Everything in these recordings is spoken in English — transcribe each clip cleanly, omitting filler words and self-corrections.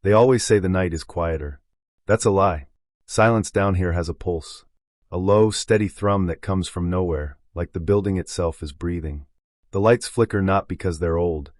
They always say the night is quieter. That's a lie. Silence down here has a pulse. A low, steady thrum that comes from nowhere, like the building itself is breathing. The lights flicker not because they're old,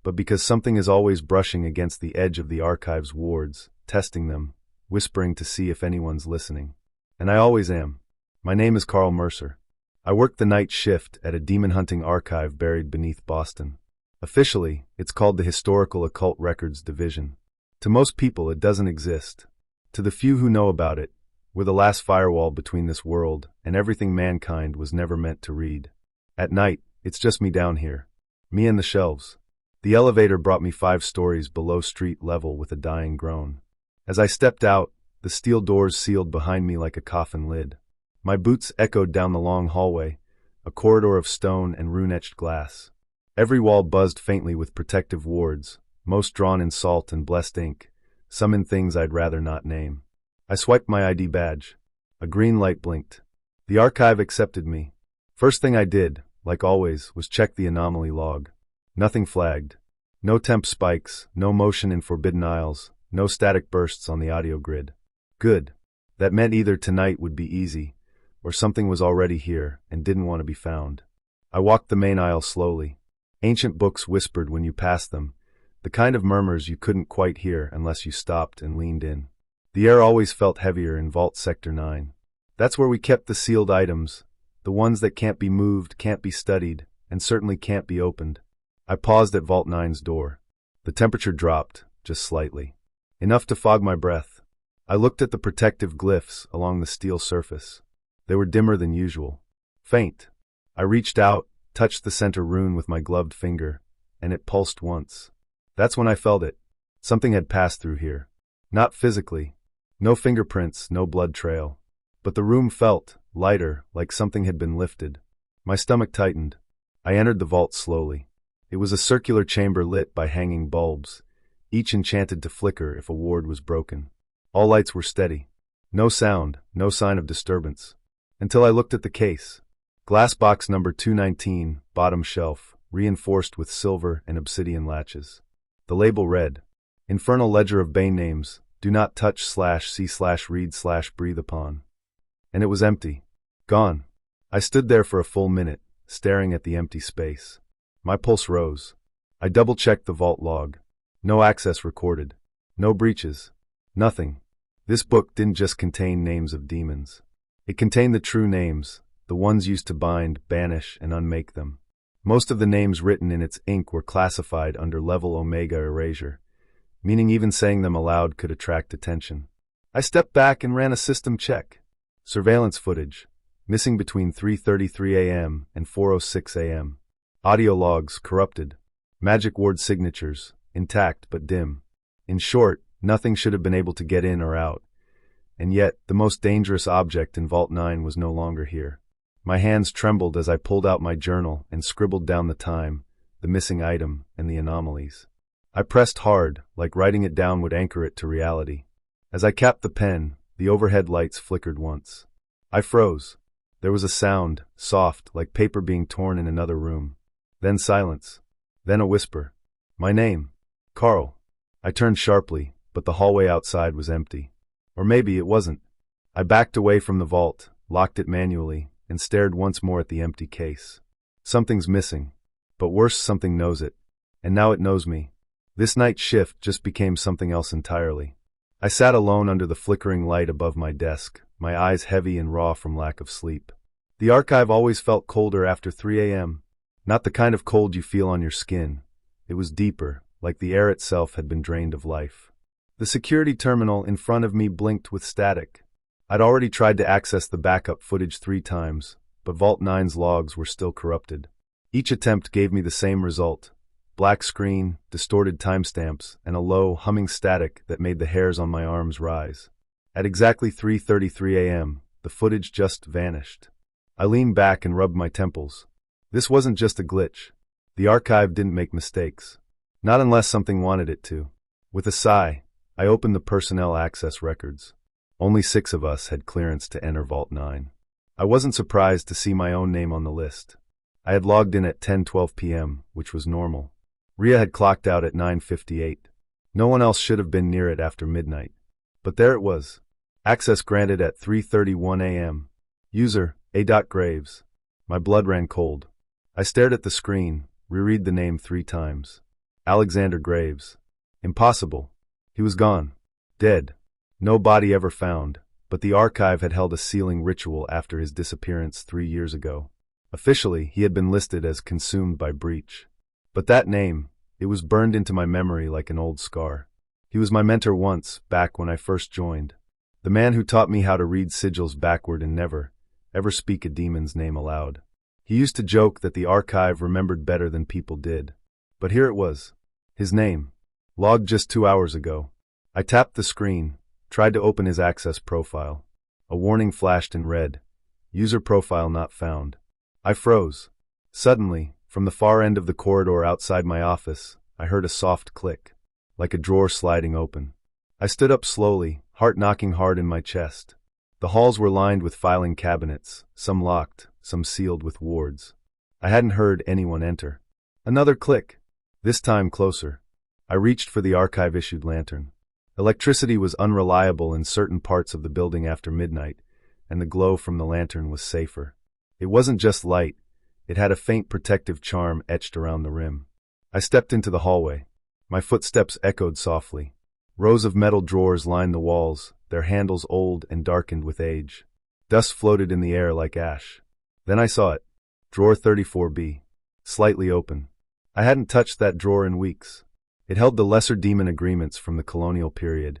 but because something is always brushing against the edge of the archive's wards, testing them, whispering to see if anyone's listening. And I always am. My name is Carl Mercer. I work the night shift at a demon-hunting archive buried beneath Boston. Officially, it's called the Historical Occult Records Division. To most people, it doesn't exist. To the few who know about it, we're the last firewall between this world and everything mankind was never meant to read. At night, it's just me down here. Me and the shelves. The elevator brought me 5 stories below street level with a dying groan. As I stepped out, the steel doors sealed behind me like a coffin lid. My boots echoed down the long hallway, a corridor of stone and rune-etched glass. Every wall buzzed faintly with protective wards, most drawn in salt and blessed ink, some in things I'd rather not name. I swiped my ID badge. A green light blinked. The archive accepted me. First thing I did, like always, was check the anomaly log. Nothing flagged. No temp spikes, no motion in forbidden aisles, no static bursts on the audio grid. Good. That meant either tonight would be easy, or something was already here and didn't want to be found. I walked the main aisle slowly. Ancient books whispered when you passed them, the kind of murmurs you couldn't quite hear unless you stopped and leaned in. The air always felt heavier in Vault Sector 9. That's where we kept the sealed items, the ones that can't be moved, can't be studied, and certainly can't be opened. I paused at Vault 9's door. The temperature dropped, just slightly. Enough to fog my breath. I looked at the protective glyphs along the steel surface. They were dimmer than usual. Faint. I reached out, touched the center rune with my gloved finger, and it pulsed once. That's when I felt it. Something had passed through here. Not physically. No fingerprints, no blood trail. But the room felt lighter, like something had been lifted. My stomach tightened. I entered the vault slowly. It was a circular chamber lit by hanging bulbs, each enchanted to flicker if a ward was broken. All lights were steady. No sound, no sign of disturbance. Until I looked at the case. Glass box number 219, bottom shelf, reinforced with silver and obsidian latches. The label read, Infernal Ledger of Bane Names, do not touch /see/read/breathe upon. And it was empty. Gone. I stood there for a full minute, staring at the empty space. My pulse rose. I double-checked the vault log. No access recorded. No breaches. Nothing. This book didn't just contain names of demons. It contained the true names, the ones used to bind, banish, and unmake them. Most of the names written in its ink were classified under level Omega erasure, meaning even saying them aloud could attract attention. I stepped back and ran a system check. Surveillance footage, missing between 3:33 a.m. and 4:06 a.m. Audio logs corrupted. Magic ward signatures, intact but dim. In short, nothing should have been able to get in or out. And yet, the most dangerous object in Vault 9 was no longer here. My hands trembled as I pulled out my journal and scribbled down the time, the missing item, and the anomalies. I pressed hard, like writing it down would anchor it to reality. As I capped the pen, the overhead lights flickered once. I froze. There was a sound, soft, like paper being torn in another room. Then silence. Then a whisper. My name. Carl. I turned sharply, but the hallway outside was empty. Or maybe it wasn't. I backed away from the vault, locked it manually, and stared once more at the empty case. Something's missing. But worse, something knows it. And now it knows me. This night shift just became something else entirely. I sat alone under the flickering light above my desk, my eyes heavy and raw from lack of sleep. The archive always felt colder after 3 a.m. Not the kind of cold you feel on your skin. It was deeper, like the air itself had been drained of life. The security terminal in front of me blinked with static. I'd already tried to access the backup footage 3 times, but Vault 9's logs were still corrupted. Each attempt gave me the same result. Black screen, distorted timestamps, and a low, humming static that made the hairs on my arms rise. At exactly 3:33 a.m., the footage just vanished. I leaned back and rubbed my temples. This wasn't just a glitch. The archive didn't make mistakes. Not unless something wanted it to. With a sigh, I opened the personnel access records. Only 6 of us had clearance to enter Vault 9. I wasn't surprised to see my own name on the list. I had logged in at 10:12 p.m., which was normal. Ria had clocked out at 9:58. No one else should have been near it after midnight. But there it was. Access granted at 3:31 a.m. User, A.Graves. My blood ran cold. I stared at the screen, reread the name 3 times. Alexander Graves. Impossible. He was gone. Dead. No body ever found, but the archive had held a sealing ritual after his disappearance 3 years ago. Officially, he had been listed as consumed by breach. But that name, it was burned into my memory like an old scar. He was my mentor once, back when I first joined. The man who taught me how to read sigils backward and never, ever speak a demon's name aloud. He used to joke that the archive remembered better than people did. But here it was. His name. Logged just 2 hours ago. I tapped the screen, tried to open his access profile. A warning flashed in red. User profile not found. I froze. Suddenly, from the far end of the corridor outside my office, I heard a soft click, like a drawer sliding open. I stood up slowly, heart knocking hard in my chest. The halls were lined with filing cabinets, some locked, some sealed with wards. I hadn't heard anyone enter. Another click. This time closer. I reached for the archive-issued lantern. Electricity was unreliable in certain parts of the building after midnight, and the glow from the lantern was safer. It wasn't just light, it had a faint protective charm etched around the rim. I stepped into the hallway. My footsteps echoed softly. Rows of metal drawers lined the walls, their handles old and darkened with age. Dust floated in the air like ash. Then I saw it. Drawer 34B. Slightly open. I hadn't touched that drawer in weeks. It held the lesser demon agreements from the colonial period,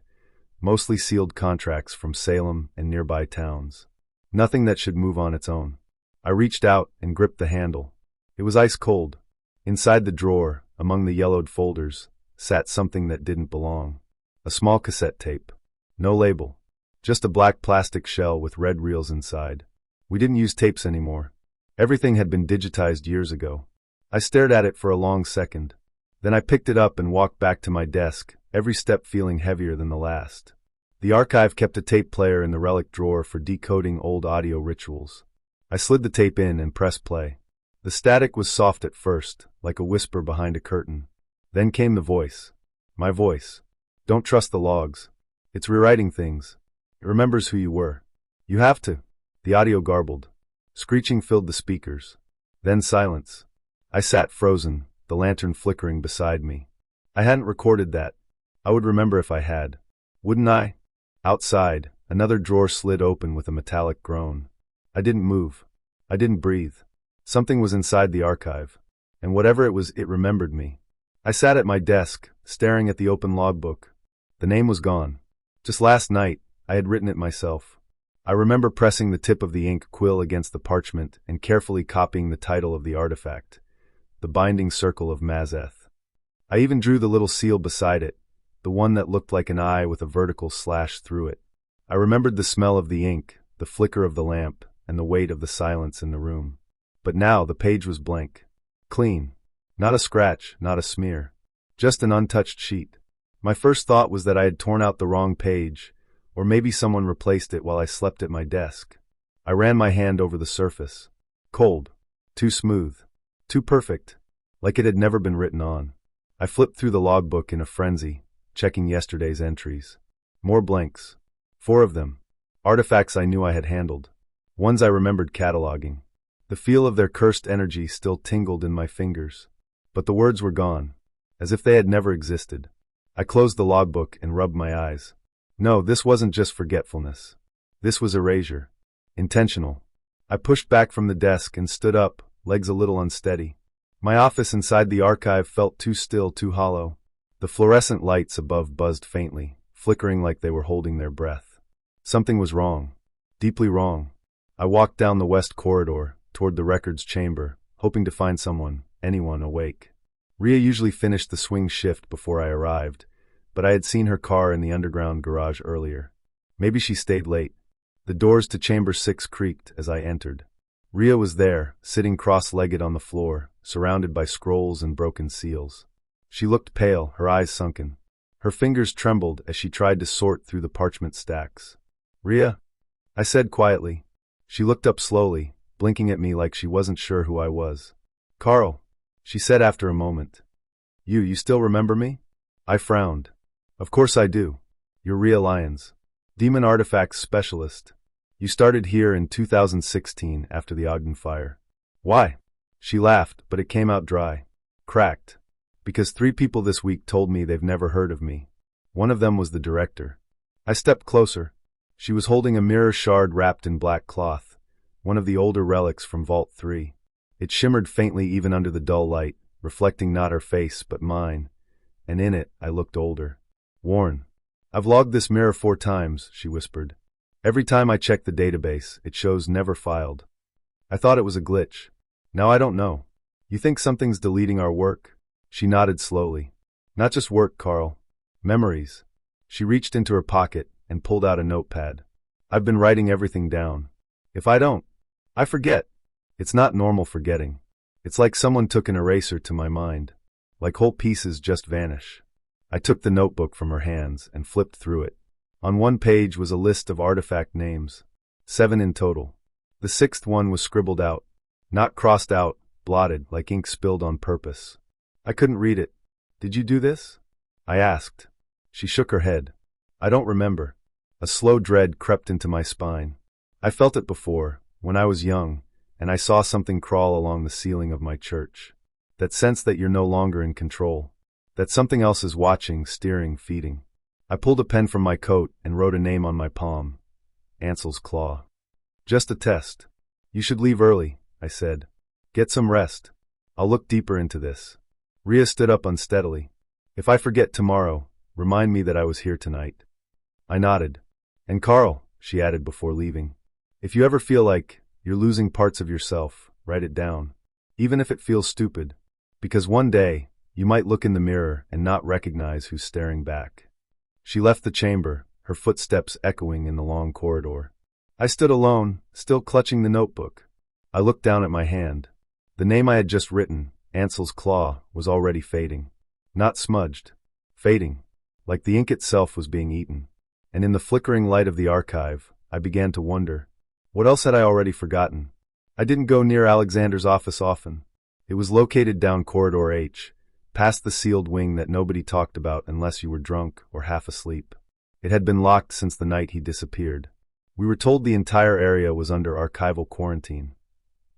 mostly sealed contracts from Salem and nearby towns. Nothing that should move on its own. I reached out and gripped the handle. It was ice cold. Inside the drawer, among the yellowed folders, sat something that didn't belong. A small cassette tape. No label. Just a black plastic shell with red reels inside. We didn't use tapes anymore. Everything had been digitized years ago. I stared at it for a long second. Then I picked it up and walked back to my desk, every step feeling heavier than the last. The archive kept a tape player in the relic drawer for decoding old audio rituals. I slid the tape in and pressed play. The static was soft at first, like a whisper behind a curtain. Then came the voice. My voice. Don't trust the logs. It's rewriting things. It remembers who you were. You have to. The audio garbled. Screeching filled the speakers. Then silence. I sat frozen, the lantern flickering beside me. I hadn't recorded that. I would remember if I had. Wouldn't I? Outside, another drawer slid open with a metallic groan. I didn't move. I didn't breathe. Something was inside the archive. And whatever it was, it remembered me. I sat at my desk, staring at the open logbook. The name was gone. Just last night, I had written it myself. I remember pressing the tip of the ink quill against the parchment and carefully copying the title of the artifact, The Binding Circle of Mazeth. I even drew the little seal beside it, the one that looked like an eye with a vertical slash through it. I remembered the smell of the ink, the flicker of the lamp, and the weight of the silence in the room. But now the page was blank. Clean. Not a scratch, not a smear. Just an untouched sheet. My first thought was that I had torn out the wrong page, or maybe someone replaced it while I slept at my desk. I ran my hand over the surface. Cold. Too smooth. Too perfect. Like it had never been written on. I flipped through the logbook in a frenzy, checking yesterday's entries. More blanks. 4 of them. Artifacts I knew I had handled. Ones I remembered cataloging. The feel of their cursed energy still tingled in my fingers. But the words were gone, as if they had never existed. I closed the logbook and rubbed my eyes. No, this wasn't just forgetfulness. This was erasure. Intentional. I pushed back from the desk and stood up, legs a little unsteady. My office inside the archive felt too still, too hollow. The fluorescent lights above buzzed faintly, flickering like they were holding their breath. Something was wrong. Deeply wrong. I walked down the west corridor, toward the records chamber, hoping to find someone, anyone, awake. Rhea usually finished the swing shift before I arrived, but I had seen her car in the underground garage earlier. Maybe she stayed late. The doors to chamber 6 creaked as I entered. Rhea was there, sitting cross-legged on the floor, surrounded by scrolls and broken seals. She looked pale, her eyes sunken. Her fingers trembled as she tried to sort through the parchment stacks. "Rhea?" I said quietly. She looked up slowly, blinking at me like she wasn't sure who I was. "Carl," she said after a moment. You still remember me?" I frowned. Of course I do. You're Rhea Lyons, Demon Artifacts Specialist. You started here in 2016 after the Ogden fire. Why? She laughed, but it came out dry. Cracked. Because 3 people this week told me they've never heard of me. One of them was the director. I stepped closer. She was holding a mirror shard wrapped in black cloth, one of the older relics from Vault 3. It shimmered faintly even under the dull light, reflecting not her face but mine, and in it I looked older. Worn. I've logged this mirror 4 times, she whispered. Every time I check the database, it shows never filed. I thought it was a glitch. Now I don't know. You think something's deleting our work? She nodded slowly. Not just work, Carl. Memories. She reached into her pocket and pulled out a notepad. I've been writing everything down. If I don't, I forget. It's not normal forgetting. It's like someone took an eraser to my mind. Like whole pieces just vanish. I took the notebook from her hands and flipped through it. On one page was a list of artifact names. 7 in total. The 6th one was scribbled out. Not crossed out, blotted, like ink spilled on purpose. I couldn't read it. Did you do this? I asked. She shook her head. I don't remember. A slow dread crept into my spine. I felt it before, when I was young, and I saw something crawl along the ceiling of my church. That sense that you're no longer in control. That something else is watching, steering, feeding. I pulled a pen from my coat and wrote a name on my palm. Ansel's Claw. Just a test. You should leave early, I said. Get some rest. I'll look deeper into this. Rhea stood up unsteadily. If I forget tomorrow, remind me that I was here tonight. I nodded. And Carl, she added before leaving, if you ever feel like you're losing parts of yourself, write it down. Even if it feels stupid. Because one day, you might look in the mirror and not recognize who's staring back. She left the chamber, her footsteps echoing in the long corridor. I stood alone, still clutching the notebook. I looked down at my hand. The name I had just written, Ansel's Claw, was already fading. Not smudged. Fading. Like the ink itself was being eaten. And in the flickering light of the archive, I began to wonder, what else had I already forgotten? I didn't go near Alexander's office often. It was located down Corridor H, past the sealed wing that nobody talked about unless you were drunk or half asleep. It had been locked since the night he disappeared. We were told the entire area was under archival quarantine.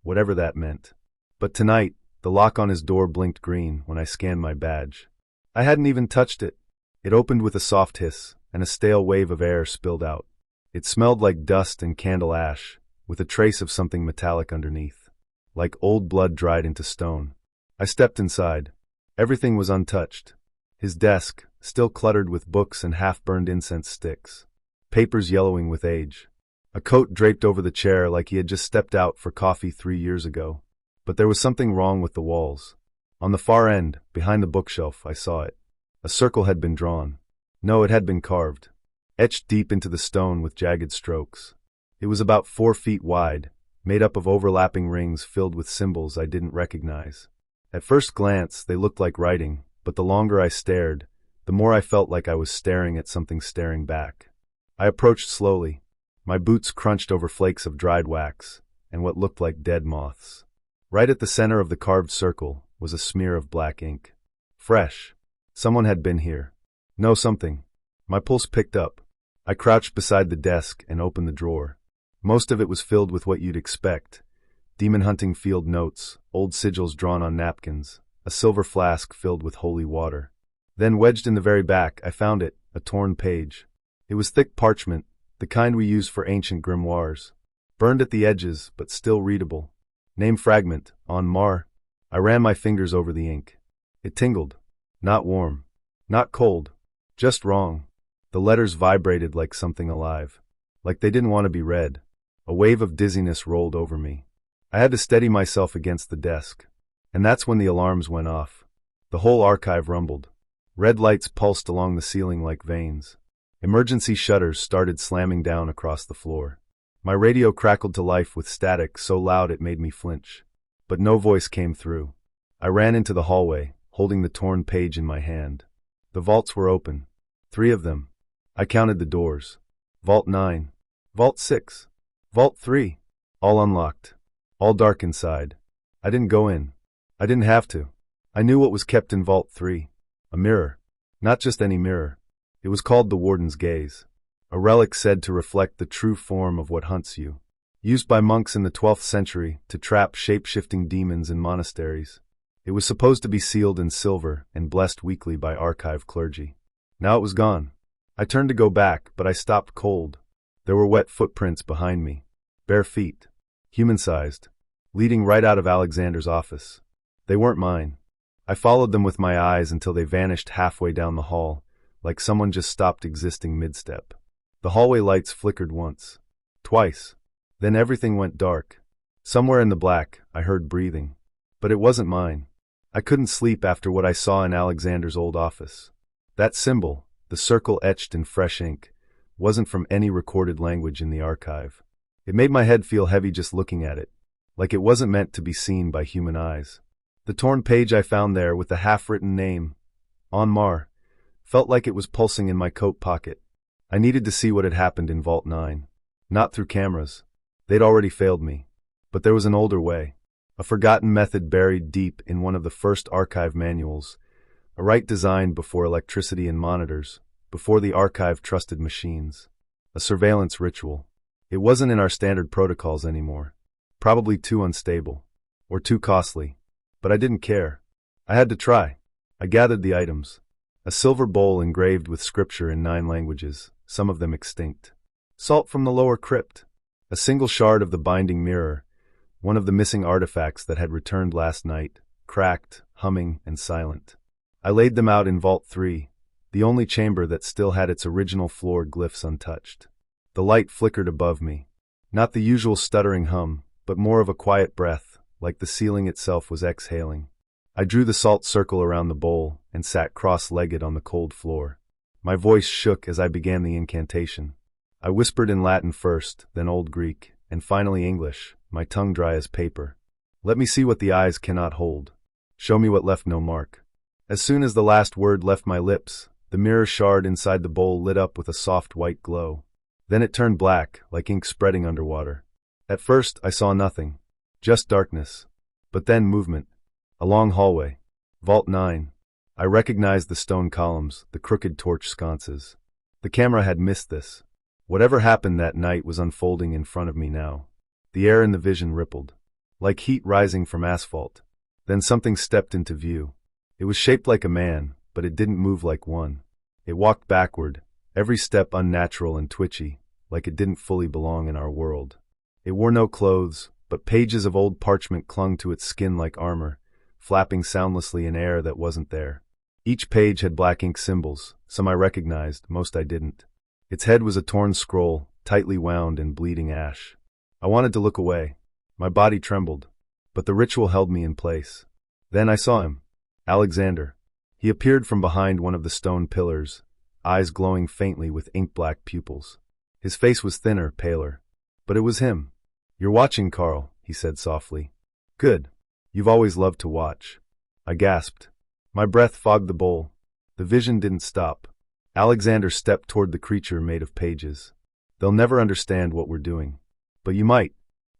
Whatever that meant. But tonight, the lock on his door blinked green when I scanned my badge. I hadn't even touched it. It opened with a soft hiss, and a stale wave of air spilled out. It smelled like dust and candle ash, with a trace of something metallic underneath. Like old blood dried into stone. I stepped inside. Everything was untouched. His desk, still cluttered with books and half-burned incense sticks. Papers yellowing with age. A coat draped over the chair like he had just stepped out for coffee 3 years ago. But there was something wrong with the walls. On the far end, behind the bookshelf, I saw it. A circle had been drawn. No, it had been carved. Etched deep into the stone with jagged strokes. It was about 4 feet wide, made up of overlapping rings filled with symbols I didn't recognize. At first glance, they looked like writing, but the longer I stared, the more I felt like I was staring at something staring back. I approached slowly. My boots crunched over flakes of dried wax, and what looked like dead moths. Right at the center of the carved circle was a smear of black ink. Fresh. Someone had been here. No, something. My pulse picked up. I crouched beside the desk and opened the drawer. Most of it was filled with what you'd expect. Demon hunting field notes, old sigils drawn on napkins, a silver flask filled with holy water. Then wedged in the very back, I found it, a torn page. It was thick parchment, the kind we use for ancient grimoires. Burned at the edges, but still readable. Name fragment, on Mar. I ran my fingers over the ink. It tingled. Not warm. Not cold. Just wrong. The letters vibrated like something alive. Like they didn't want to be read. A wave of dizziness rolled over me. I had to steady myself against the desk. And that's when the alarms went off. The whole archive rumbled. Red lights pulsed along the ceiling like veins. Emergency shutters started slamming down across the floor. My radio crackled to life with static so loud it made me flinch. But no voice came through. I ran into the hallway, holding the torn page in my hand. The vaults were open. 3 of them. I counted the doors. Vault 9. Vault 6. Vault 3. All unlocked. All dark inside. I didn't go in. I didn't have to. I knew what was kept in Vault 3. A mirror. Not just any mirror. It was called the Warden's Gaze, a relic said to reflect the true form of what hunts you. Used by monks in the 12th century to trap shape-shifting demons in monasteries. It was supposed to be sealed in silver and blessed weekly by archive clergy. Now it was gone. I turned to go back, but I stopped cold. There were wet footprints behind me. Bare feet. Human-sized. Leading right out of Alexander's office. They weren't mine. I followed them with my eyes until they vanished halfway down the hall, like someone just stopped existing mid-step. The hallway lights flickered once. Twice. Then everything went dark. Somewhere in the black, I heard breathing. But it wasn't mine. I couldn't sleep after what I saw in Alexander's old office. That symbol, the circle etched in fresh ink, wasn't from any recorded language in the archive. It made my head feel heavy just looking at it, like it wasn't meant to be seen by human eyes. The torn page I found there with the half-written name, On Mar, felt like it was pulsing in my coat pocket. I needed to see what had happened in Vault 9. Not through cameras. They'd already failed me. But there was an older way. A forgotten method buried deep in one of the first archive manuals. A rite designed before electricity and monitors, before the archive trusted machines. A surveillance ritual. It wasn't in our standard protocols anymore. Probably too unstable. Or too costly. But I didn't care. I had to try. I gathered the items. A silver bowl engraved with scripture in 9 languages, some of them extinct. Salt from the lower crypt. A single shard of the binding mirror, one of the missing artifacts that had returned last night, cracked, humming, and silent. I laid them out in Vault 3, the only chamber that still had its original floor glyphs untouched. The light flickered above me. Not the usual stuttering hum, but more of a quiet breath, like the ceiling itself was exhaling. I drew the salt circle around the bowl and sat cross-legged on the cold floor. My voice shook as I began the incantation. I whispered in Latin first, then Old Greek, and finally English, my tongue dry as paper. Let me see what the eyes cannot hold. Show me what left no mark. As soon as the last word left my lips, the mirror shard inside the bowl lit up with a soft white glow. Then it turned black, like ink spreading underwater. At first, I saw nothing. Just darkness. But then movement. A long hallway. Vault 9. I recognized the stone columns, the crooked torch sconces. The camera had missed this. Whatever happened that night was unfolding in front of me now. The air in the vision rippled, like heat rising from asphalt. Then something stepped into view. It was shaped like a man, but it didn't move like one. It walked backward, every step unnatural and twitchy, like it didn't fully belong in our world. It wore no clothes, but pages of old parchment clung to its skin like armor, flapping soundlessly in air that wasn't there. Each page had black ink symbols, some I recognized, most I didn't. Its head was a torn scroll, tightly wound and bleeding ash. I wanted to look away. My body trembled. But the ritual held me in place. Then I saw him. Alexander. He appeared from behind one of the stone pillars, eyes glowing faintly with ink-black pupils. His face was thinner, paler. But it was him. "You're watching, Carl," he said softly. "Good. You've always loved to watch." I gasped. My breath fogged the bowl. The vision didn't stop. Alexander stepped toward the creature made of pages. "They'll never understand what we're doing. But you might.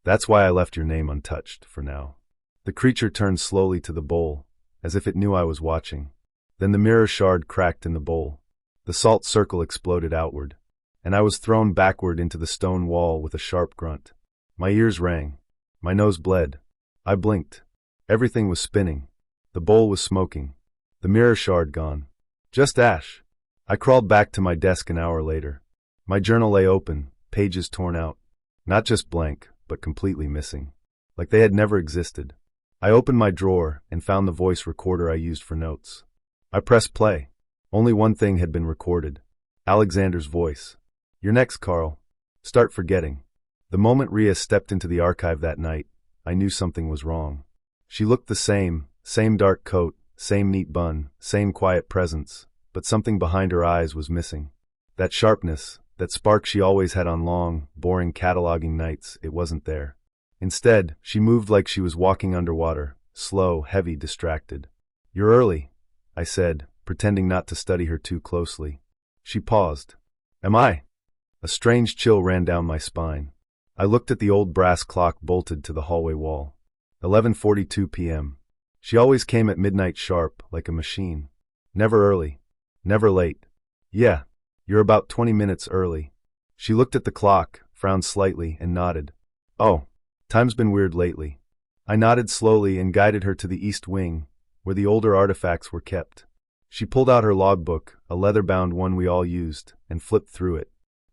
That's why I left your name untouched, for now." The creature turned slowly to the bowl, as if it knew I was watching. Then the mirror shard cracked in the bowl. The salt circle exploded outward, and I was thrown backward into the stone wall with a sharp grunt. My ears rang. My nose bled. I blinked. Everything was spinning. The bowl was smoking. The mirror shard gone. Just ash. I crawled back to my desk an hour later. My journal lay open, pages torn out. Not just blank, but completely missing. Like they had never existed. I opened my drawer and found the voice recorder I used for notes. I pressed play. Only one thing had been recorded. Alexander's voice. "You're next, Carl. Start forgetting." The moment Rhea stepped into the archive that night, I knew something was wrong. She looked the same dark coat, same neat bun, same quiet presence, but something behind her eyes was missing. That sharpness, that spark she always had on long, boring cataloging nights, it wasn't there. Instead, she moved like she was walking underwater, slow, heavy, distracted. "You're early," I said, pretending not to study her too closely. She paused. "Am I?" A strange chill ran down my spine. I looked at the old brass clock bolted to the hallway wall. 11:42 p.m. She always came at midnight sharp, like a machine. Never early. Never late. "Yeah," You're about 20 minutes early. She looked at the clock, frowned slightly, and nodded. Oh, time's been weird lately. I nodded slowly and guided her to the east wing, where the older artifacts were kept. She pulled out her logbook, a leather-bound one we all used, and flipped through it.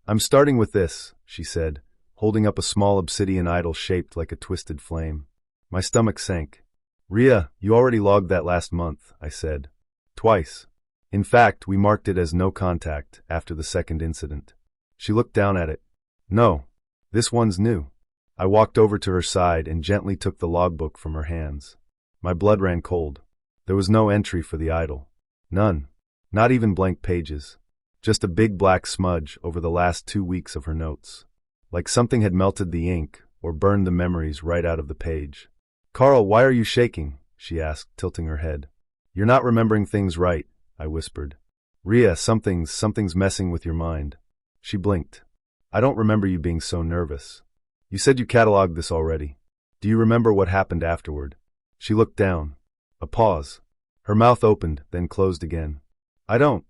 I'm starting with this, she said, holding up a small obsidian idol shaped like a twisted flame. My stomach sank. Rhea, you already logged that last month, I said. Twice. In fact, we marked it as no contact after the second incident. She looked down at it. No, this one's new. I walked over to her side and gently took the logbook from her hands. My blood ran cold. There was no entry for the idol. None. Not even blank pages. Just a big black smudge over the last 2 weeks of her notes. Like something had melted the ink or burned the memories right out of the page. Carl, why are you shaking? She asked, tilting her head. You're not remembering things right, I whispered. Rhea, something's messing with your mind. She blinked. I don't remember you being so nervous. You said you cataloged this already. Do you remember what happened afterward? She looked down. A pause. Her mouth opened, then closed again. I don't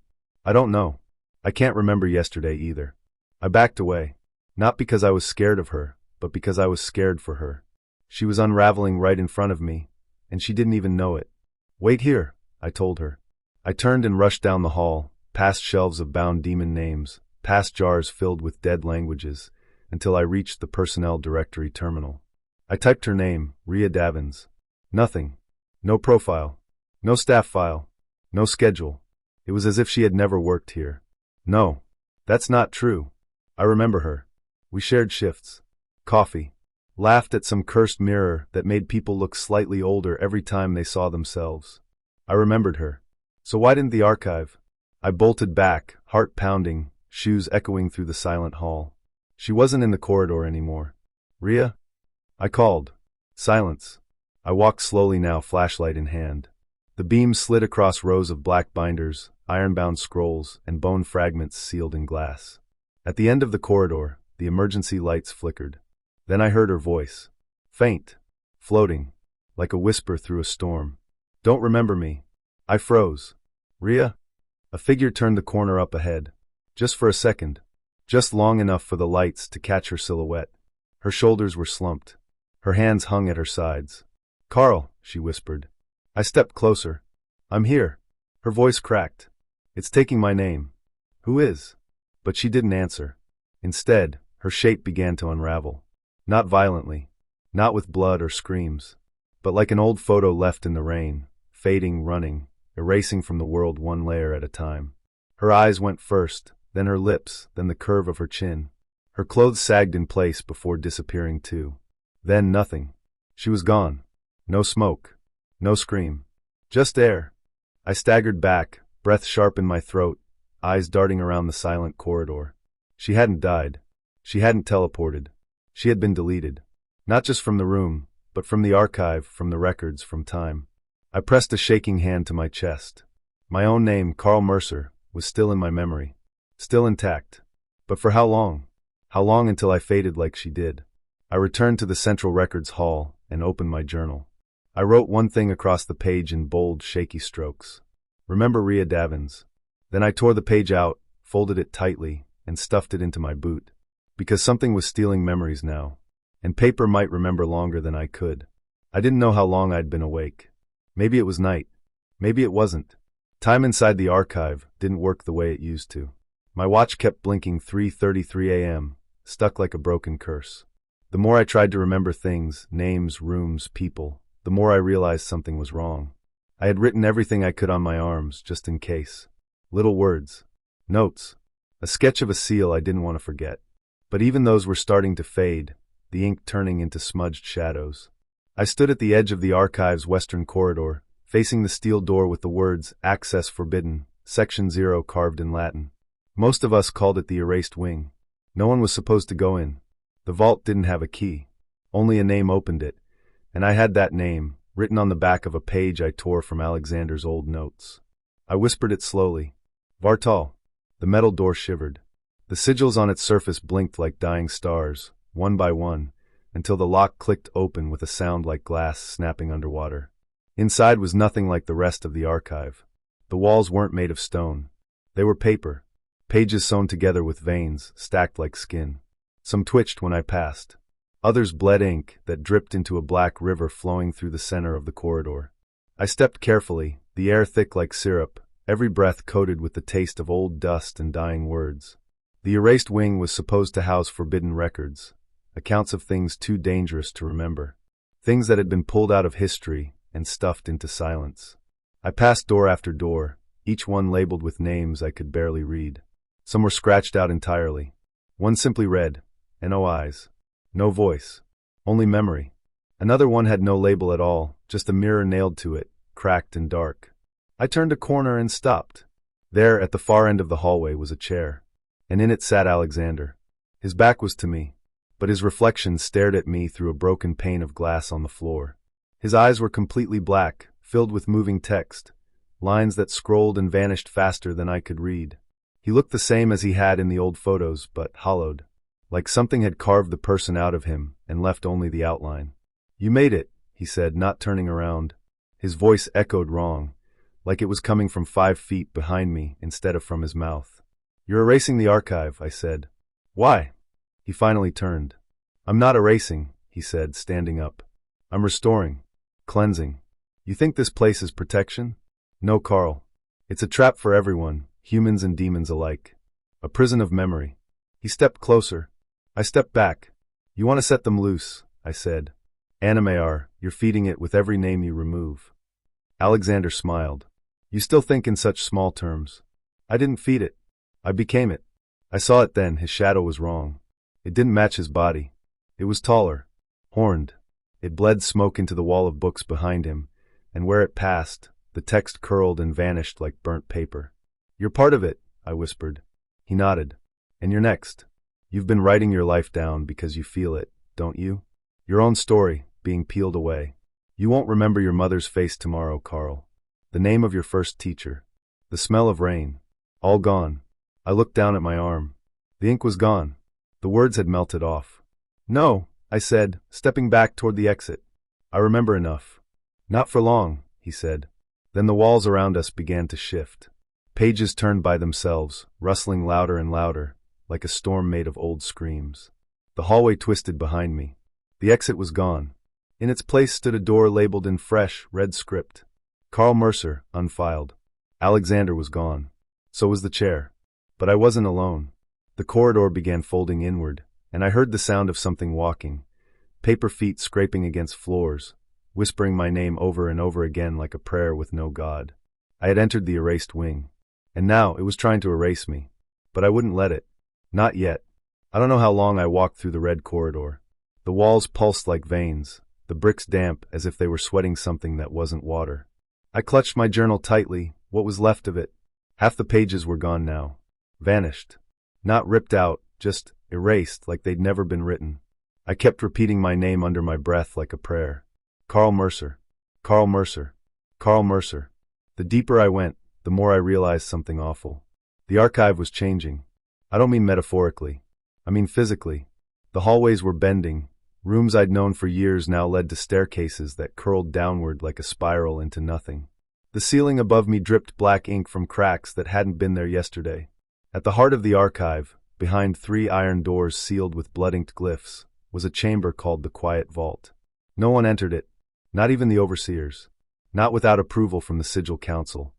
know. I can't remember yesterday either. I backed away. Not because I was scared of her, but because I was scared for her. She was unraveling right in front of me, and she didn't even know it. Wait here, I told her. I turned and rushed down the hall, past shelves of bound demon names, past jars filled with dead languages, until I reached the personnel directory terminal. I typed her name, Rhea Davins. Nothing. No profile. No staff file. No schedule. It was as if she had never worked here. No, that's not true. I remember her. We shared shifts. Coffee. Laughed at some cursed mirror that made people look slightly older every time they saw themselves. I remembered her. So why didn't the archive? I bolted back, heart pounding, shoes echoing through the silent hall. She wasn't in the corridor anymore. Rhea? I called. Silence. I walked slowly now, flashlight in hand. The beam slid across rows of black binders, iron-bound scrolls, and bone fragments sealed in glass. At the end of the corridor, the emergency lights flickered. Then I heard her voice. Faint. Floating. Like a whisper through a storm. Don't remember me. I froze. Rhea? A figure turned the corner up ahead. Just for a second. Just long enough for the lights to catch her silhouette. Her shoulders were slumped. Her hands hung at her sides. Carl, she whispered. I stepped closer. I'm here. Her voice cracked. It's taking my name. Who is? But she didn't answer. Instead, her shape began to unravel. Not violently. Not with blood or screams. But like an old photo left in the rain, fading, running, erasing from the world one layer at a time. Her eyes went first, then her lips, then the curve of her chin. Her clothes sagged in place before disappearing too. Then nothing. She was gone. No smoke. No scream. Just air. I staggered back, breath sharp in my throat, eyes darting around the silent corridor. She hadn't died. She hadn't teleported. She had been deleted. Not just from the room, but from the archive, from the records, from time. I pressed a shaking hand to my chest. My own name, Carl Mercer, was still in my memory. Still intact. But for how long? How long until I faded like she did? I returned to the Central Records Hall and opened my journal. I wrote one thing across the page in bold, shaky strokes. Remember Rhea Davins. Then I tore the page out, folded it tightly, and stuffed it into my boot. Because something was stealing memories now. And paper might remember longer than I could. I didn't know how long I'd been awake. Maybe it was night. Maybe it wasn't. Time inside the archive didn't work the way it used to. My watch kept blinking 3:33 a.m., stuck like a broken curse. The more I tried to remember things, names, rooms, people, the more I realized something was wrong. I had written everything I could on my arms, just in case. Little words. Notes. A sketch of a seal I didn't want to forget. But even those were starting to fade, the ink turning into smudged shadows. I stood at the edge of the archive's western corridor, facing the steel door with the words, Access Forbidden, Section 0 carved in Latin. Most of us called it the erased wing. No one was supposed to go in. The vault didn't have a key. Only a name opened it, and I had that name, written on the back of a page I tore from Alexander's old notes. I whispered it slowly. Vartal. The metal door shivered. The sigils on its surface blinked like dying stars, one by one, until the lock clicked open with a sound like glass snapping underwater. Inside was nothing like the rest of the archive. The walls weren't made of stone. They were paper. pages sewn together with veins, stacked like skin. Some twitched when I passed. Others bled ink that dripped into a black river flowing through the center of the corridor. I stepped carefully, the air thick like syrup, every breath coated with the taste of old dust and dying words. The erased wing was supposed to house forbidden records, accounts of things too dangerous to remember, things that had been pulled out of history and stuffed into silence. I passed door after door, each one labeled with names I could barely read. Some were scratched out entirely. One simply read, "No eyes. No voice. Only memory." Another one had no label at all, just a mirror nailed to it, cracked and dark. I turned a corner and stopped. There, at the far end of the hallway, was a chair, and in it sat Alexander. His back was to me, but his reflection stared at me through a broken pane of glass on the floor. His eyes were completely black, filled with moving text, lines that scrolled and vanished faster than I could read. He looked the same as he had in the old photos, but hollowed, like something had carved the person out of him and left only the outline. "You made it," he said, not turning around. His voice echoed wrong, like it was coming from 5 feet behind me instead of from his mouth. "You're erasing the archive," I said. "Why?" He finally turned. "I'm not erasing," he said, standing up. "I'm restoring. Cleansing. You think this place is protection? No, Carl. It's a trap for everyone, humans and demons alike. A prison of memory." He stepped closer. I stepped back. "You want to set them loose," I said. "Animar, you're feeding it with every name you remove." Alexander smiled. "You still think in such small terms." "I didn't feed it. I became it." I saw it then, his shadow was wrong. It didn't match his body. It was taller, horned. It bled smoke into the wall of books behind him, and where it passed, the text curled and vanished like burnt paper. "You're part of it," I whispered. He nodded. "And you're next. You've been writing your life down because you feel it, don't you? Your own story, being peeled away. You won't remember your mother's face tomorrow, Carl. The name of your first teacher. The smell of rain. All gone." I looked down at my arm. The ink was gone. The words had melted off. "No," I said, stepping back toward the exit. "I remember enough." "Not for long," he said. Then the walls around us began to shift. Pages turned by themselves, rustling louder and louder, like a storm made of old screams. The hallway twisted behind me. The exit was gone. In its place stood a door labeled in fresh, red script. Carl Mercer, unfiled. Alexander was gone. So was the chair. But I wasn't alone. The corridor began folding inward, and I heard the sound of something walking, paper feet scraping against floors, whispering my name over and over again like a prayer with no God. I had entered the erased wing, and now it was trying to erase me. But I wouldn't let it. Not yet. I don't know how long I walked through the red corridor. The walls pulsed like veins, the bricks damp as if they were sweating something that wasn't water. I clutched my journal tightly, what was left of it. Half the pages were gone now. Vanished. Not ripped out, just erased like they'd never been written. I kept repeating my name under my breath like a prayer. Carl Mercer. Carl Mercer. Carl Mercer. The deeper I went, the more I realized something awful. The archive was changing. I don't mean metaphorically. I mean physically. The hallways were bending. Rooms I'd known for years now led to staircases that curled downward like a spiral into nothing. The ceiling above me dripped black ink from cracks that hadn't been there yesterday. At the heart of the archive, behind 3 iron doors sealed with blood-inked glyphs, was a chamber called the Quiet Vault. No one entered it, not even the overseers, not without approval from the Sigil Council,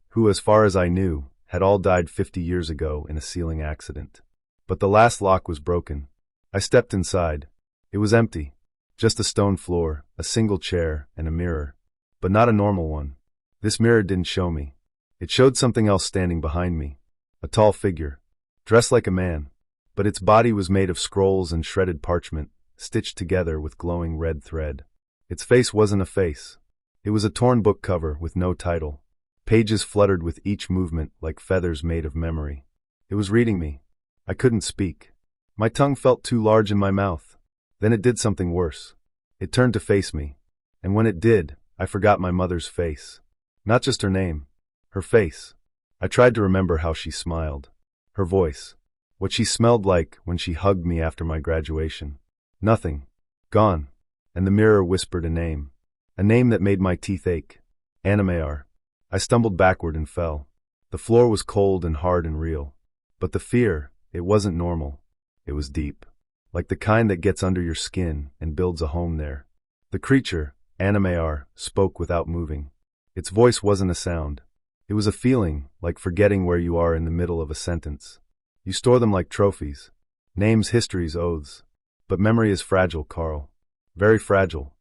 who, as far as I knew, had all died 50 years ago in a ceiling accident. But the last lock was broken. I stepped inside. It was empty. Just a stone floor, a single chair, and a mirror. But not a normal one. This mirror didn't show me. It showed something else standing behind me. A tall figure, dressed like a man, but its body was made of scrolls and shredded parchment, stitched together with glowing red thread. Its face wasn't a face. It was a torn book cover with no title. Pages fluttered with each movement like feathers made of memory. It was reading me. I couldn't speak. My tongue felt too large in my mouth. Then it did something worse. It turned to face me. And when it did, I forgot my mother's face. Not just her name. Her face. I tried to remember how she smiled. Her voice. What she smelled like when she hugged me after my graduation. Nothing. Gone. And the mirror whispered a name. A name that made my teeth ache. Animar. I stumbled backward and fell. The floor was cold and hard and real. But the fear, it wasn't normal. It was deep. Like the kind that gets under your skin and builds a home there. The creature, Animar, spoke without moving. Its voice wasn't a sound. It was a feeling, like forgetting where you are in the middle of a sentence. You store them like trophies. Names, histories, oaths. But memory is fragile, Carl. Very fragile.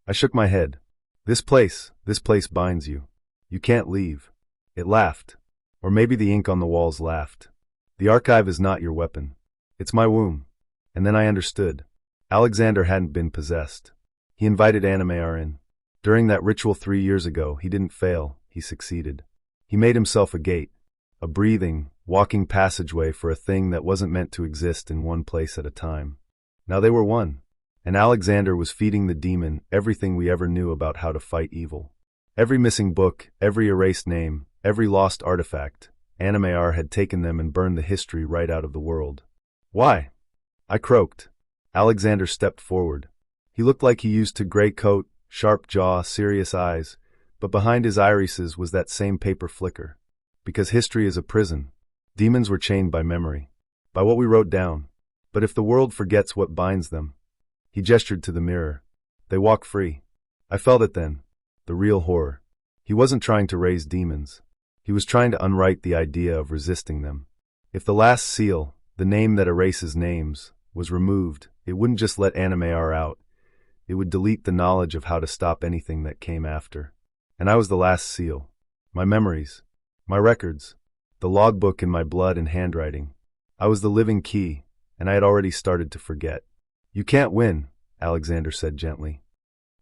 I shook my head. This place binds you. You can't leave. It laughed. Or maybe the ink on the walls laughed. The archive is not your weapon. It's my womb. And then I understood. Alexander hadn't been possessed. He invited Animar in. During that ritual 3 years ago, he didn't fail, he succeeded. He made himself a gate, a breathing, walking passageway for a thing that wasn't meant to exist in one place at a time. Now they were one, and Alexander was feeding the demon everything we ever knew about how to fight evil. Every missing book, every erased name, every lost artifact, Animar had taken them and burned the history right out of the world. Why? I croaked. Alexander stepped forward. He looked like he used to gray coat, sharp jaw, serious eyes, but behind his irises was that same paper flicker. Because history is a prison. Demons were chained by memory, by what we wrote down. But if the world forgets what binds them, he gestured to the mirror. They walk free. I felt it then. The real horror. He wasn't trying to raise demons. He was trying to unwrite the idea of resisting them. If the last seal, the name that erases names, was removed, it wouldn't just let Animar out. It would delete the knowledge of how to stop anything that came after. And I was the last seal. My memories. My records. The logbook in my blood and handwriting. I was the living key, and I had already started to forget. You can't win, Alexander said gently.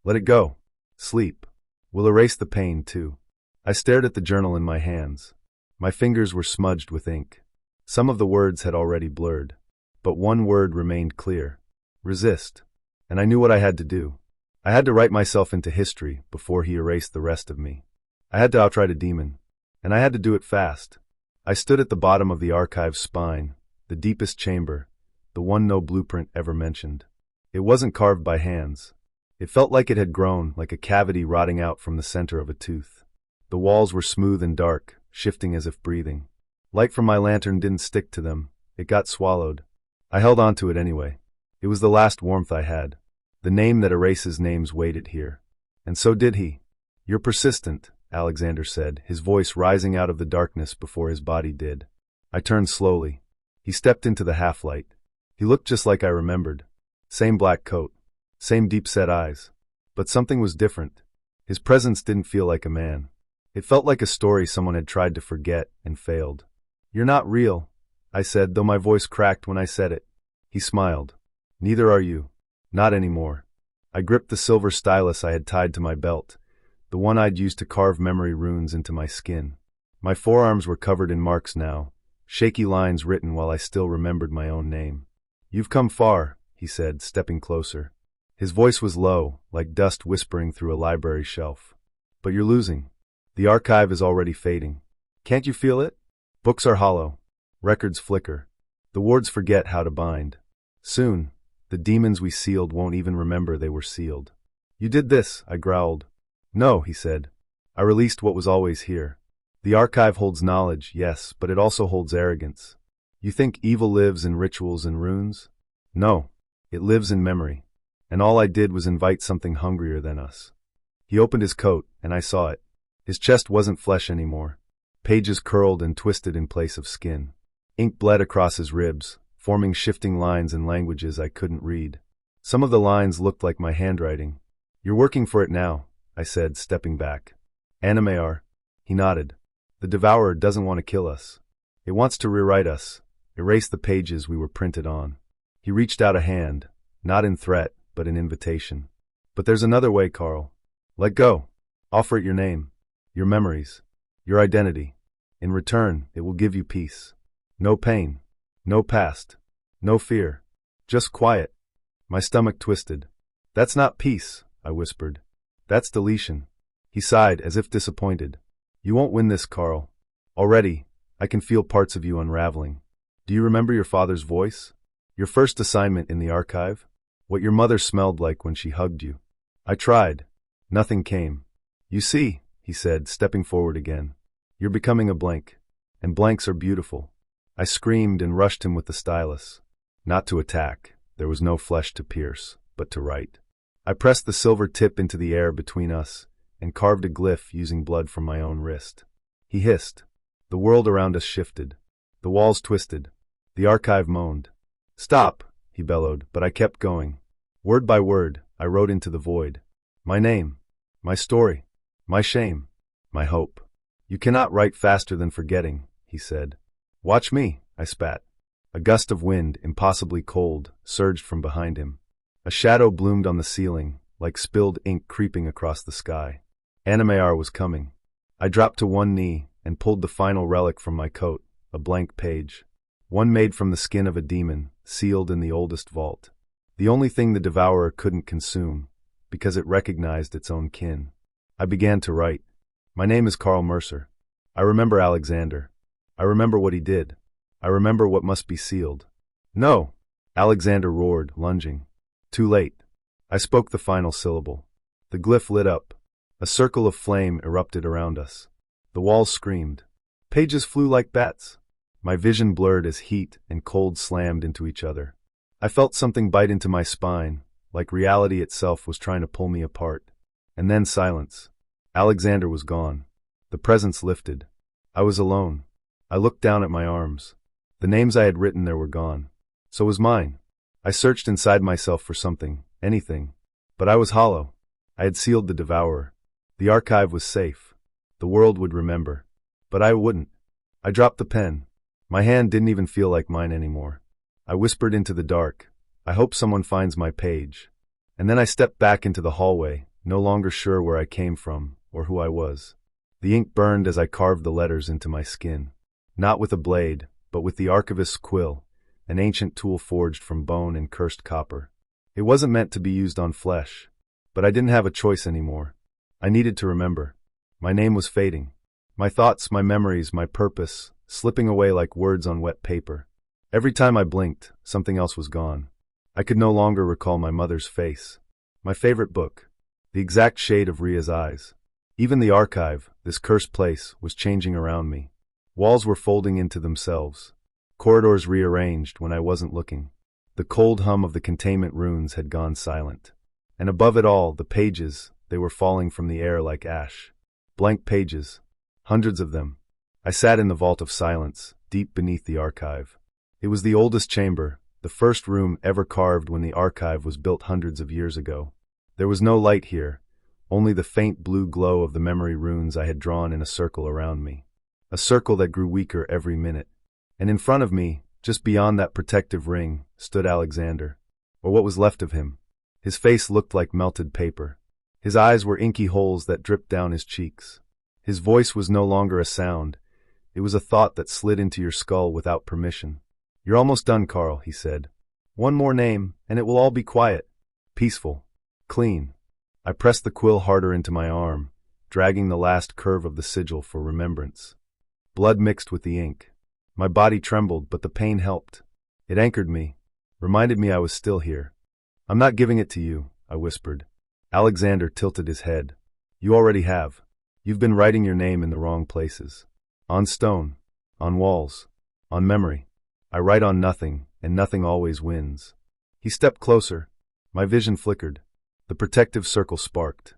Let it go. Sleep. We'll erase the pain, too. I stared at the journal in my hands. My fingers were smudged with ink. Some of the words had already blurred. But one word remained clear. Resist. And I knew what I had to do. I had to write myself into history before he erased the rest of me. I had to outright a demon. And I had to do it fast. I stood at the bottom of the archive's spine, the deepest chamber, the one no blueprint ever mentioned. It wasn't carved by hands. It felt like it had grown, like a cavity rotting out from the center of a tooth. The walls were smooth and dark, shifting as if breathing. Light from my lantern didn't stick to them. It got swallowed. I held on to it anyway. It was the last warmth I had. The name that erases names waited here. And so did he. You're persistent, Alexander said, his voice rising out of the darkness before his body did. I turned slowly. He stepped into the half-light. He looked just like I remembered. Same black coat. Same deep-set eyes. But something was different. His presence didn't feel like a man. It felt like a story someone had tried to forget and failed. You're not real, I said, though my voice cracked when I said it. He smiled. Neither are you. Not anymore. I gripped the silver stylus I had tied to my belt, the one I'd used to carve memory runes into my skin. My forearms were covered in marks now, shaky lines written while I still remembered my own name. You've come far, he said, stepping closer. His voice was low, like dust whispering through a library shelf. But you're losing. The archive is already fading. Can't you feel it? Books are hollow. Records flicker. The wards forget how to bind. Soon, the demons we sealed won't even remember they were sealed. You did this, I growled. No, he said. I released what was always here. The archive holds knowledge, yes, but it also holds arrogance. You think evil lives in rituals and runes? No, it lives in memory. And all I did was invite something hungrier than us. He opened his coat, and I saw it. His chest wasn't flesh anymore. Pages curled and twisted in place of skin. Ink bled across his ribs, forming shifting lines in languages I couldn't read. Some of the lines looked like my handwriting. You're working for it now, I said, stepping back. Animar. He nodded. The devourer doesn't want to kill us. It wants to rewrite us, erase the pages we were printed on. He reached out a hand, not in threat, but in invitation. But there's another way, Carl. Let go. Offer it your name, your memories, your identity. In return, it will give you peace. No pain, no past, no fear, just quiet. My stomach twisted. That's not peace, I whispered. That's deletion. He sighed as if disappointed. You won't win this, Carl. Already, I can feel parts of you unraveling. Do you remember your father's voice? Your first assignment in the archive? What your mother smelled like when she hugged you? I tried. Nothing came. You see, he said, stepping forward again. You're becoming a blank. And blanks are beautiful. I screamed and rushed him with the stylus. Not to attack, there was no flesh to pierce, but to write. I pressed the silver tip into the air between us and carved a glyph using blood from my own wrist. He hissed. The world around us shifted. The walls twisted. The archive moaned. "Stop," he bellowed, but I kept going. Word by word, I wrote into the void. My name, my story, my shame, my hope. "You cannot write faster than forgetting," he said. "Watch me," I spat. A gust of wind, impossibly cold, surged from behind him. A shadow bloomed on the ceiling, like spilled ink creeping across the sky. Animar was coming. I dropped to one knee and pulled the final relic from my coat, a blank page. One made from the skin of a demon, sealed in the oldest vault. The only thing the devourer couldn't consume, because it recognized its own kin. I began to write. My name is Carl Mercer. I remember Alexander. I remember what he did. I remember what must be sealed. "No!" Alexander roared, lunging. Too late. I spoke the final syllable. The glyph lit up. A circle of flame erupted around us. The walls screamed. Pages flew like bats. My vision blurred as heat and cold slammed into each other. I felt something bite into my spine, like reality itself was trying to pull me apart. And then silence. Alexander was gone. The presence lifted. I was alone. I looked down at my arms. The names I had written there were gone. So was mine. I searched inside myself for something, anything. But I was hollow. I had sealed the devourer. The archive was safe. The world would remember. But I wouldn't. I dropped the pen. My hand didn't even feel like mine anymore. I whispered into the dark, "I hope someone finds my page." And then I stepped back into the hallway, no longer sure where I came from or who I was. The ink burned as I carved the letters into my skin. Not with a blade, but with the archivist's quill, an ancient tool forged from bone and cursed copper. It wasn't meant to be used on flesh, but I didn't have a choice anymore. I needed to remember. My name was fading. My thoughts, my memories, my purpose, slipping away like words on wet paper. Every time I blinked, something else was gone. I could no longer recall my mother's face. My favorite book. The exact shade of Ria's eyes. Even the archive, this cursed place, was changing around me. Walls were folding into themselves. Corridors rearranged when I wasn't looking. The cold hum of the containment runes had gone silent. And above it all, the pages, they were falling from the air like ash. Blank pages. Hundreds of them. I sat in the vault of silence, deep beneath the archive. It was the oldest chamber, the first room ever carved when the archive was built hundreds of years ago. There was no light here, only the faint blue glow of the memory runes I had drawn in a circle around me. A circle that grew weaker every minute. And in front of me, just beyond that protective ring, stood Alexander. Or what was left of him. His face looked like melted paper. His eyes were inky holes that dripped down his cheeks. His voice was no longer a sound. It was a thought that slid into your skull without permission. "You're almost done, Carl," he said. "One more name, and it will all be quiet. Peaceful. Clean." I pressed the quill harder into my arm, dragging the last curve of the sigil for remembrance. Blood mixed with the ink. My body trembled, but the pain helped. It anchored me, reminded me I was still here. "I'm not giving it to you," I whispered. Alexander tilted his head. "You already have. You've been writing your name in the wrong places. On stone, on walls, on memory. I write on nothing, and nothing always wins." He stepped closer. My vision flickered. The protective circle sparked.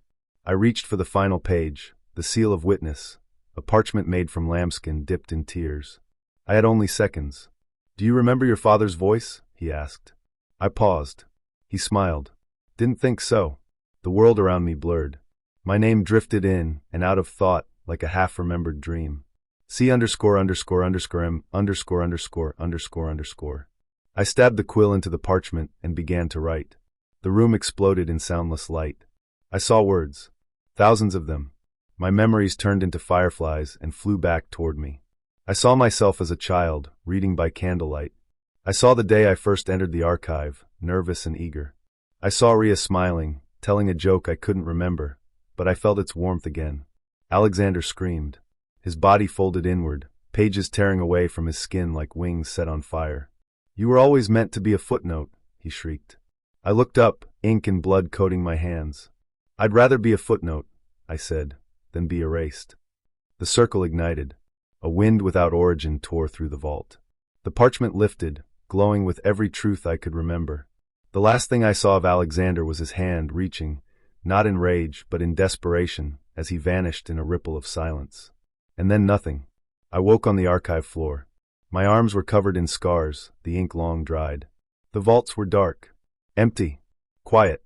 I reached for the final page, the seal of witness, a parchment made from lambskin dipped in tears. I had only seconds. "Do you remember your father's voice?" he asked. I paused. He smiled. "Didn't think so." The world around me blurred. My name drifted in and out of thought like a half-remembered dream. C underscore underscore underscore M underscore underscore underscore underscore. I stabbed the quill into the parchment and began to write. The room exploded in soundless light. I saw words. Thousands of them. My memories turned into fireflies and flew back toward me. I saw myself as a child, reading by candlelight. I saw the day I first entered the archive, nervous and eager. I saw Ria smiling, telling a joke I couldn't remember, but I felt its warmth again. Alexander screamed. His body folded inward, pages tearing away from his skin like wings set on fire. "You were always meant to be a footnote," he shrieked. I looked up, ink and blood coating my hands. "I'd rather be a footnote," I said, "than be erased." The circle ignited. A wind without origin tore through the vault. The parchment lifted, glowing with every truth I could remember. The last thing I saw of Alexander was his hand reaching, not in rage, but in desperation, as he vanished in a ripple of silence. And then nothing. I woke on the archive floor. My arms were covered in scars, the ink long dried. The vaults were dark, empty, quiet.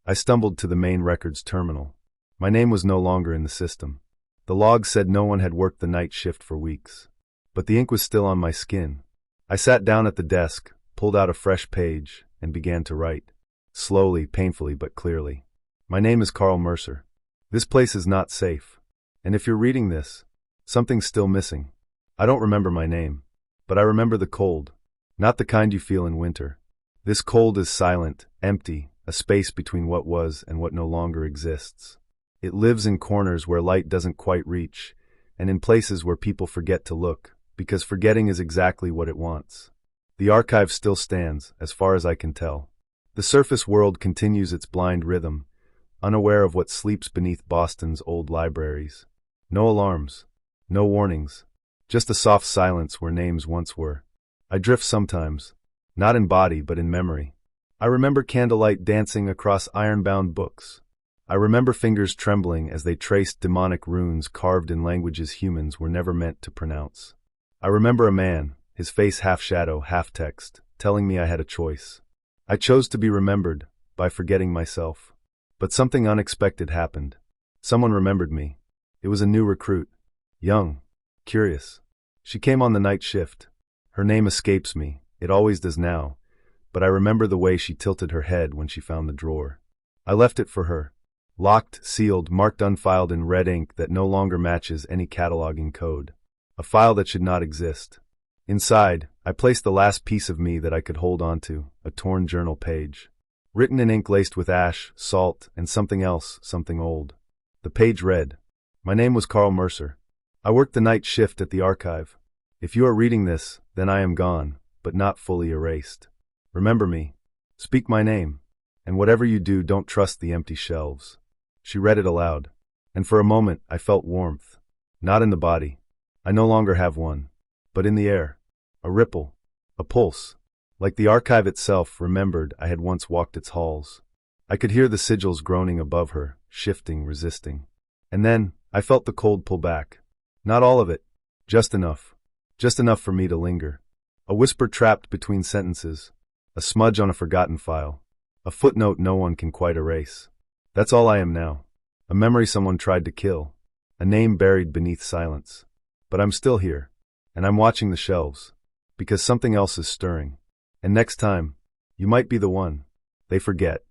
I stumbled to the main records terminal. My name was no longer in the system. The log said no one had worked the night shift for weeks. But the ink was still on my skin. I sat down at the desk, pulled out a fresh page, and began to write. Slowly, painfully, but clearly. My name is Carl Mercer. This place is not safe. And if you're reading this, something's still missing. I don't remember my name. But I remember the cold. Not the kind you feel in winter. This cold is silent, empty, a space between what was and what no longer exists. It lives in corners where light doesn't quite reach, and in places where people forget to look, because forgetting is exactly what it wants. The archive still stands, as far as I can tell. The surface world continues its blind rhythm, unaware of what sleeps beneath Boston's old libraries. No alarms, no warnings, just a soft silence where names once were. I drift sometimes, not in body but in memory. I remember candlelight dancing across iron-bound books. I remember fingers trembling as they traced demonic runes carved in languages humans were never meant to pronounce. I remember a man, his face half shadow, half text, telling me I had a choice. I chose to be remembered by forgetting myself. But something unexpected happened. Someone remembered me. It was a new recruit. Young. Curious. She came on the night shift. Her name escapes me. It always does now. But I remember the way she tilted her head when she found the drawer. I left it for her. Locked, sealed, marked unfiled in red ink that no longer matches any cataloging code. A file that should not exist. Inside, I placed the last piece of me that I could hold onto, a torn journal page. Written in ink laced with ash, salt, and something else, something old. The page read, "My name was Carl Mercer. I worked the night shift at the archive. If you are reading this, then I am gone, but not fully erased. Remember me. Speak my name. And whatever you do, don't trust the empty shelves." She read it aloud. And for a moment, I felt warmth. Not in the body. I no longer have one. But in the air. A ripple. A pulse. Like the archive itself remembered I had once walked its halls. I could hear the sigils groaning above her, shifting, resisting. And then, I felt the cold pull back. Not all of it. Just enough. Just enough for me to linger. A whisper trapped between sentences. A smudge on a forgotten file. A footnote no one can quite erase. That's all I am now. A memory someone tried to kill. A name buried beneath silence. But I'm still here. And I'm watching the shelves. Because something else is stirring. And next time, you might be the one they forget.